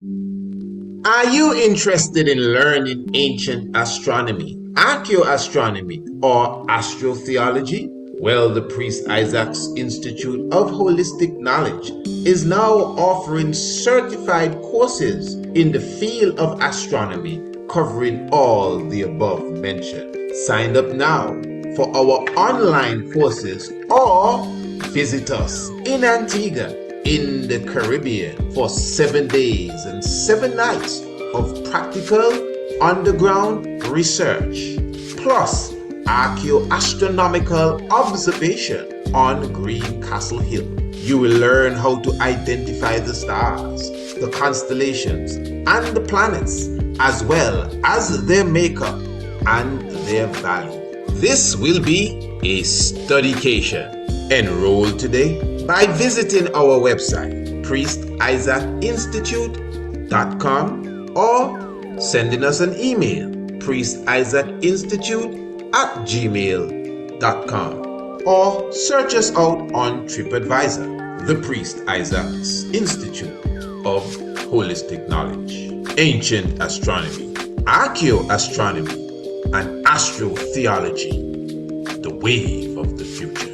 Are you interested in learning ancient astronomy, archaeoastronomy, or astrotheology? Well, the Priest Isaac's Institute of Holistic Knowledge is now offering certified courses in the field of astronomy covering all the above mentioned. Sign up now for our online courses or visit us in Antigua in the Caribbean for 7 days and 7 nights of practical underground research, plus archaeoastronomical observation on Green Castle Hill. You will learn how to identify the stars, the constellations, and the planets, as well as their makeup and their value. This will be a studycation. Enroll today by visiting our website, priestisaacinstitute.com, or sending us an email, priestisaacinstitute@gmail.com, or search us out on TripAdvisor, the Priest Isaac's Institute of Holistic Knowledge, Ancient Astronomy, Archaeoastronomy, and Astrotheology, the wave of the future.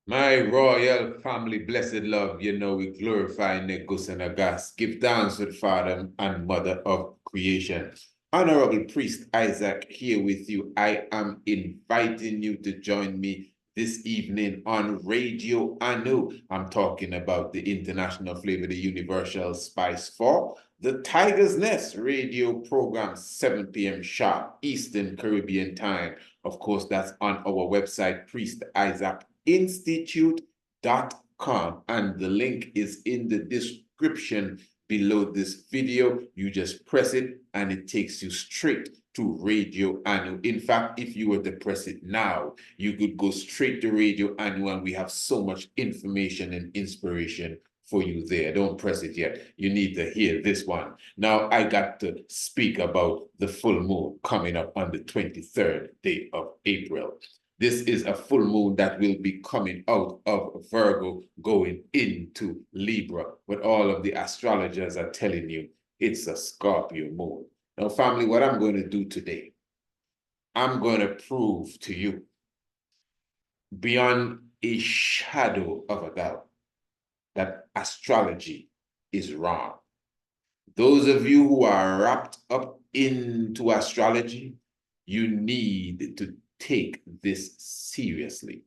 My royal family, blessed love, we glorify Negus and Agas. Give thanks to the Father and Mother of creation. Honorable Priest Isaac here with you. I am inviting you to join me this evening on Radio Anu. I'm talking about the international flavor, the universal spice for the Tiger's Nest radio program, 7 p.m. sharp, Eastern Caribbean time. Of course, that's on our website, priestisaacinstitute.com, and the link is in the description below this video. You just press it and it takes you straight to Radio Anu. In fact, if you were to press it now, you could go straight to Radio Anu, and we have so much information and inspiration for you there. Don't press it yet. You need to hear this one. Now, I got to speak about the full moon coming up on the 23rd day of April. This is a full moon that will be coming out of Virgo going into Libra. But all of the astrologers are telling you it's a Scorpio moon. Now, family, what I'm going to do today, I'm going to prove to you beyond a shadow of a doubt that astrology is wrong. Those of you who are wrapped up into astrology, you need to take this seriously.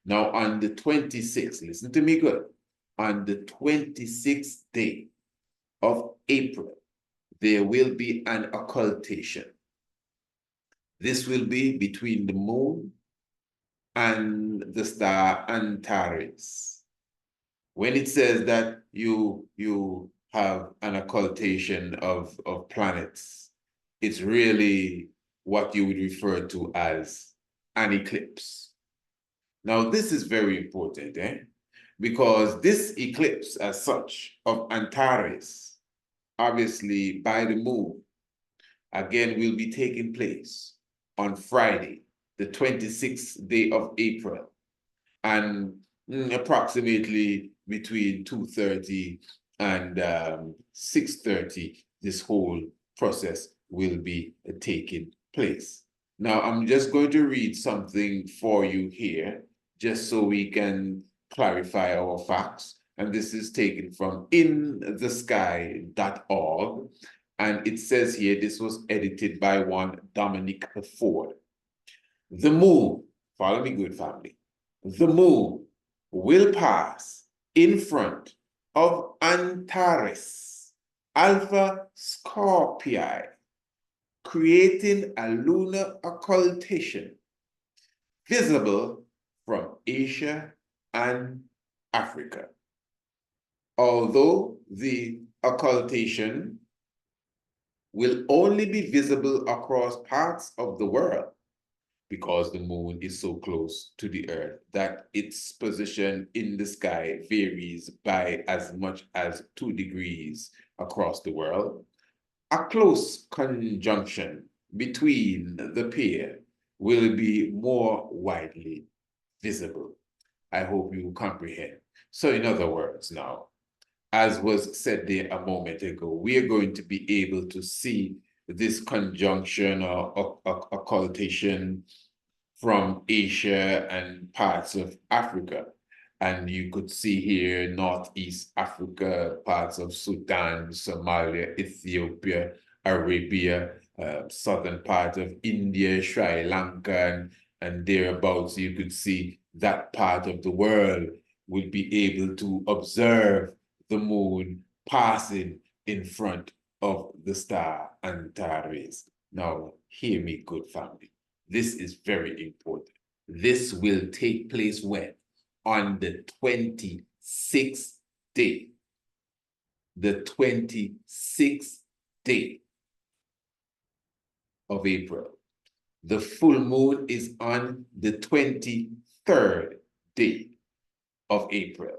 Now, on the 26th, listen to me good, on the 26th day of April, there will be an occultation. This will be between the moon and the star Antares. When it says that you have an occultation of planets, it's really what you would refer to as an eclipse. Now, this is very important, because this eclipse as such of Antares, obviously by the moon, again, will be taking place on Friday, the 26th day of April, and approximately between 2:30 and 6:30, this whole process will be taking place. Now, I'm just going to read something for you here, just so we can clarify our facts. And this is taken from inthesky.org. And it says here, this was edited by one Dominic Ford. The moon, follow me good, family. The moon will pass in front of Antares, Alpha Scorpii, creating a lunar occultation visible from Asia and Africa. Although the occultation will only be visible across parts of the world, because the moon is so close to the earth that its position in the sky varies by as much as 2 degrees across the world. A close conjunction between the pair will be more widely visible. I hope you comprehend. So in other words now, as was said there a moment ago, we are going to be able to see this conjunction or occultation from Asia and parts of Africa. And you could see here Northeast Africa, parts of Sudan, Somalia, Ethiopia, Arabia, southern part of India, Sri Lanka, and thereabouts. You could see that part of the world will be able to observe the moon passing in front of the star Antares. Now, hear me, good family. This is very important. This will take place when? On the 26th day. The 26th day of April. The full moon is on the 23rd day of April.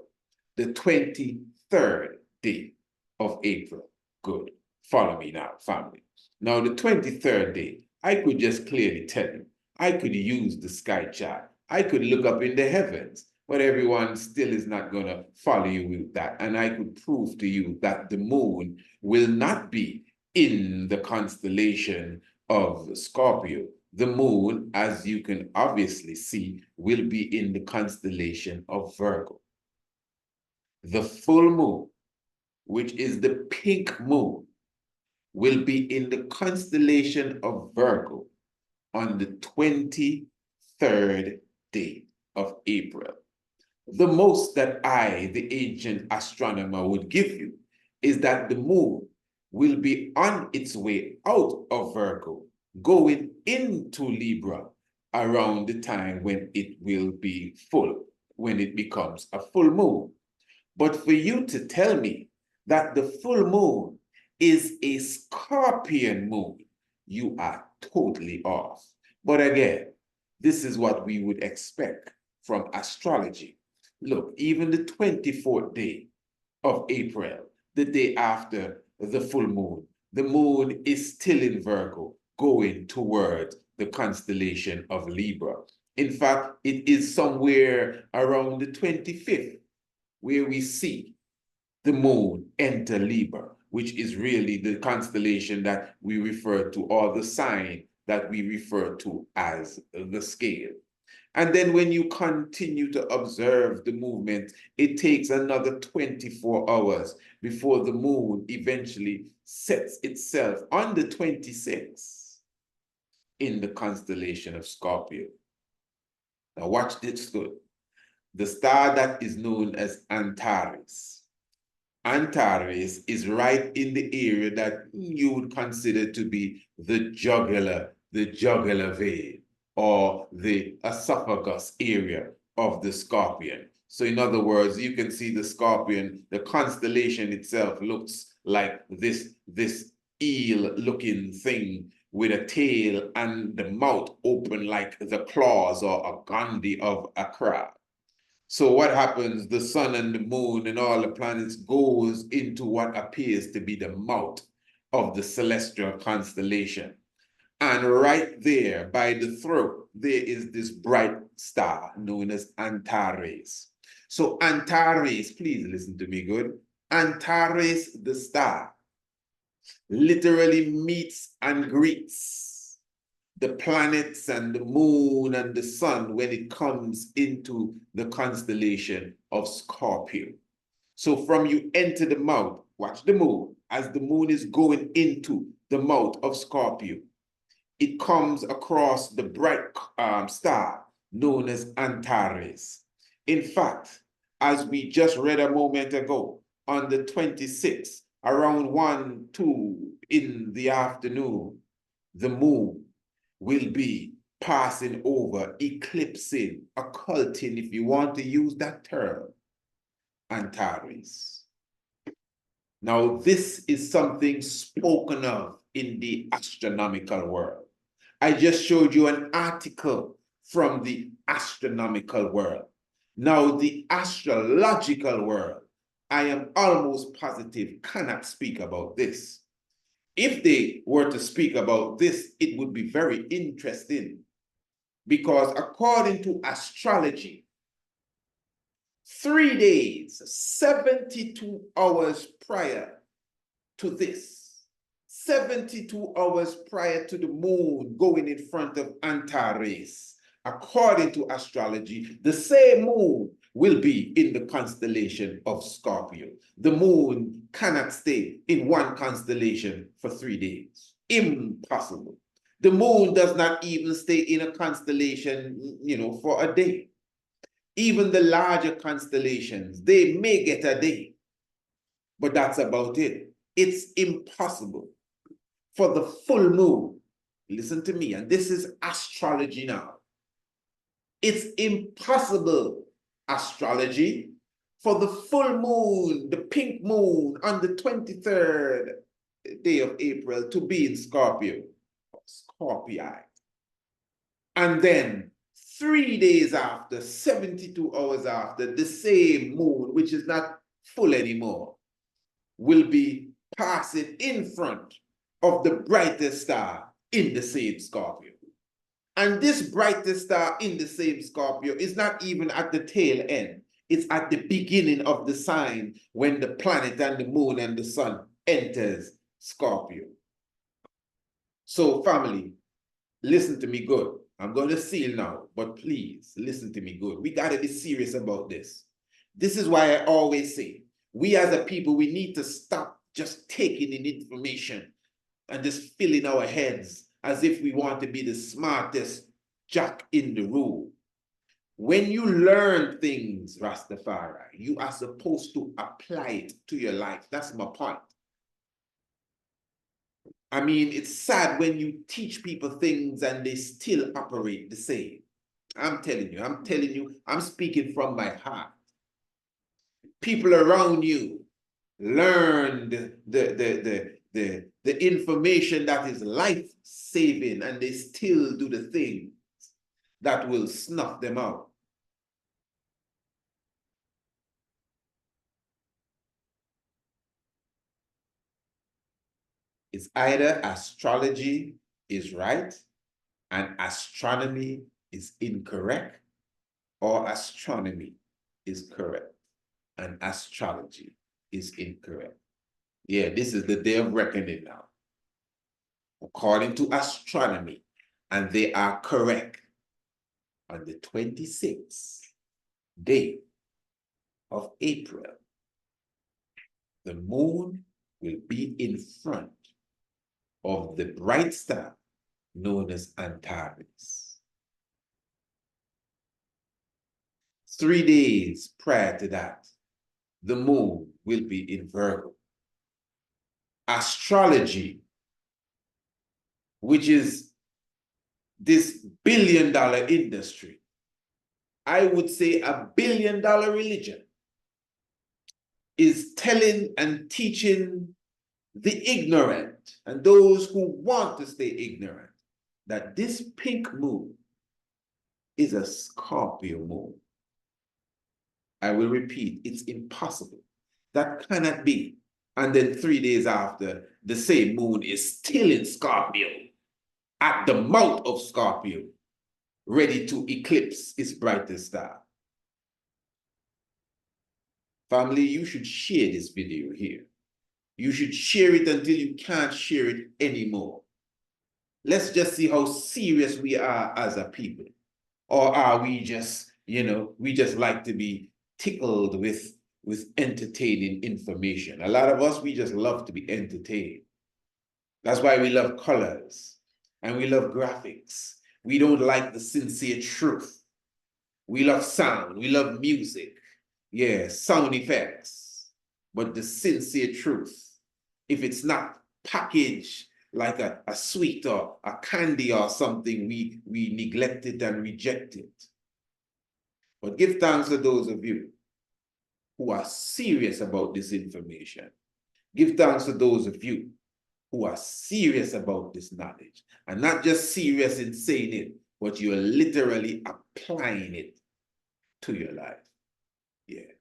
The 23rd day of April. Good. Follow me now, family. Now, the 23rd day, I could just clearly tell you, I could use the sky chart. I could look up in the heavens, but everyone still is not going to follow you with that. And I could prove to you that the moon will not be in the constellation of Scorpio. The moon, as you can obviously see, will be in the constellation of Virgo. The full moon, which is the pink moon, will be in the constellation of Virgo on the 23rd day of April. The most that I, the ancient astronomer, would give you is that the moon will be on its way out of Virgo, going into Libra around the time when it will be full, when it becomes a full moon. But for you to tell me that the full moon is a Scorpion moon, you are totally off. But again, this is what we would expect from astrology. Look, even the 24th day of April, the day after the full moon, the moon is still in Virgo, going towards the constellation of Libra. In fact, it is somewhere around the 25th where we see the moon enter Libra, which is really the constellation that we refer to, or the sign that we refer to as the scale. And then when you continue to observe the movement, it takes another 24 hours before the moon eventually sets itself on the 26th in the constellation of Scorpio. Now watch this good. The star that is known as Antares. Antares is right in the area that you would consider to be the jugular vein, or the esophagus area of the scorpion. So in other words, you can see the scorpion, the constellation itself looks like this eel-looking thing with a tail and the mouth open like the claws or a gandhi of a crab. So what happens? The sun and the moon and all the planets goes into what appears to be the mouth of the celestial constellation. And right there by the throat, there is this bright star known as Antares. So Antares, please listen to me good. Antares, the star, literally meets and greets the planets and the moon and the sun when it comes into the constellation of Scorpio. So from you enter the mouth, watch the moon, as the moon is going into the mouth of Scorpio, it comes across the bright star known as Antares. In fact, as we just read a moment ago, on the 26th, around 1, 2 in the afternoon, the moon will be passing over, eclipsing, occulting, if you want to use that term, Antares. Now, this is something spoken of in the astronomical world. I just showed you an article from the astronomical world. Now, the astrological world, I am almost positive, cannot speak about this. If they were to speak about this, it would be very interesting, because according to astrology, 3 days, 72 hours prior to this, 72 hours prior to the moon going in front of Antares, according to astrology, the same moon will be in the constellation of Scorpio. The moon cannot stay in one constellation for 3 days. Impossible. The moon does not even stay in a constellation, for a day. Even the larger constellations, they may get a day, but that's about it. It's impossible for the full moon. Listen to me, and this is astrology now. It's impossible, astrology, for the full moon, the pink moon on the 23rd day of April to be in Scorpio, Scorpii. And then 3 days after, 72 hours after, the same moon, which is not full anymore, will be passing in front of the brightest star in the same Scorpio. And this brightest star in the same Scorpio is not even at the tail end. It's at the beginning of the sign when the planet and the moon and the sun enters Scorpio. So family, listen to me good. I'm going to seal now, but please listen to me good. We got to be serious about this. This is why I always say, we as a people, we need to stop just taking in information and just filling our heads as if we want to be the smartest jack in the room. When you learn things, Rastafari, you are supposed to apply it to your life. That's my point. I mean, it's sad when you teach people things and they still operate the same. I'm telling you, I'm speaking from my heart. People around you learn the information that is life-saving, and they still do the things that will snuff them out. It's either astrology is right and astronomy is incorrect, or astronomy is correct and astrology is incorrect. Yeah, this is the day of reckoning now. According to astronomy, and they are correct, on the 26th day of April, the moon will be in front of the bright star known as Antares. 3 days prior to that, the moon will be in Virgo. Astrology, which is this billion-dollar industry, I would say a billion-dollar religion, is telling and teaching the ignorant and those who want to stay ignorant that this pink moon is a Scorpio moon. I will repeat, it's impossible. That cannot be. And then 3 days after, the same moon is still in Scorpio, at the mouth of Scorpio, ready to eclipse its brightest star. Family, you should share this video here. You should share it until you can't share it anymore. Let's just see how serious we are as a people. Or are we just, we just like to be tickled with entertaining information. A lot of us, we just love to be entertained. That's why we love colors and we love graphics. We don't like the sincere truth. We love sound, we love music. Yeah, sound effects. But the sincere truth, if it's not packaged like a sweet or a candy or something, we neglect it and reject it. But give thanks to those of you who are serious about this information. Give thanks to those of you who are serious about this knowledge, and not just serious in saying it, but you're literally applying it to your life. Yeah.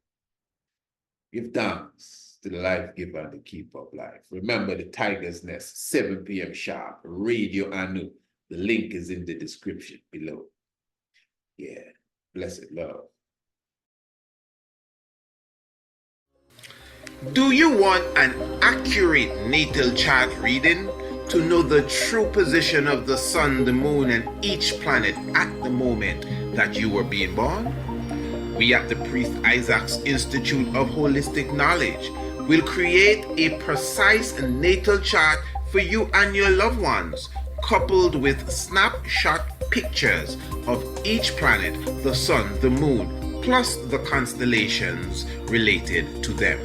Give thanks to the life giver and the keeper of life. Remember the Tiger's Nest, 7 p.m. sharp, Radio Anu. The link is in the description below. Yeah. Blessed love. Do you want an accurate natal chart reading to know the true position of the sun, the moon, and each planet at the moment that you were being born? We at the Priest Isaac's Institute of Holistic Knowledge will create a precise natal chart for you and your loved ones, coupled with snapshot pictures of each planet, the sun, the moon, plus the constellations related to them.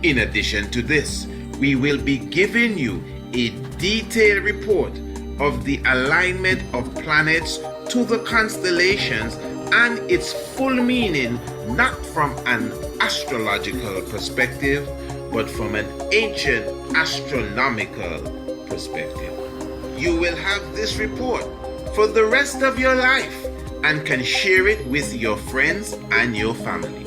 In addition to this, we will be giving you a detailed report of the alignment of planets to the constellations and its full meaning, not from an astrological perspective, but from an ancient astronomical perspective. You will have this report for the rest of your life and can share it with your friends and your family.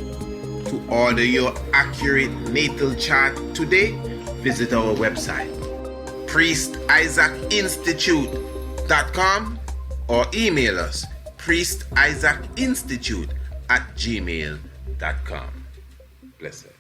To order your accurate natal chart today, visit our website, priestisaacinstitute.com, or email us, priestisaacinstitute@gmail.com. Blessed.